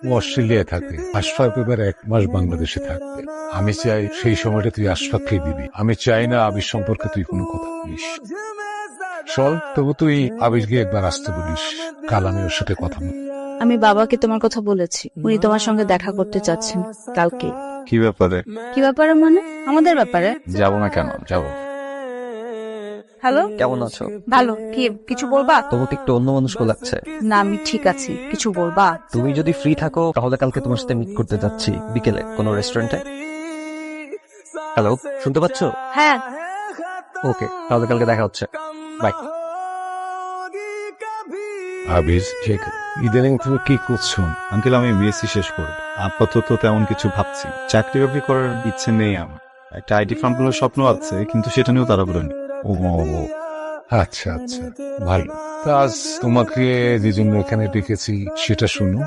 ও অস্ট্রেলিয়ায় থাকে, আশফাক এবার 1 মাস বাংলাদেশে থাকবে। আমি চাই সেই সময়টা তুই আশফাককে দিবি। আমি চাই না আবির সম্পর্কে তুই কোনো কথা বলিস। চল, তবু তুই আবিরকে একবার আসতে বলিস, কাল আমি ওর সাথে কথা বলবো। আমি বাবাকে তোমার কথা বলেছি, উনি তোমার সঙ্গে দেখা করতে চাচ্ছেন কালকে। কি ব্যাপারে? কি ব্যাপারে মানে? আমাদের ব্যাপারে। যাবো না কেন? যাবো। হ্যালো, কেমন আছো? ভালো। কি কিছু বলবা? তোমাকে একটু অন্যমনস্ক লাগছে। না, আমি ঠিক আছি। কিছু বলবা? তুমি যদি ফ্রি থাকো তাহলে কালকে তোমার সাথে মিট করতে যাচ্ছি বিকেলে কোনো রেস্টুরেন্টে। হ্যালো, শুনতে পাচ্ছো? হ্যাঁ। ওকে, তাহলে কালকে দেখা হচ্ছে। বাই। আবির, ঠিক ইদানিং তুমি কি করছো? আঙ্কেল, আমি বিএসসি শেষ করব, আপাতত তেমন কিছু ভাবছি। চাকরি বাকরি করার ইচ্ছে নেই আমার। একটা আইটি ফার্ম খোলার স্বপ্ন আছে, কিন্তু সেটা নিয়েও তাড়াহুড়ো নেই। ও আচ্ছা আচ্ছা, ভালো। তা আজ তোমাকে যে জন্য এখানে ডেকেছি সেটা শুনো।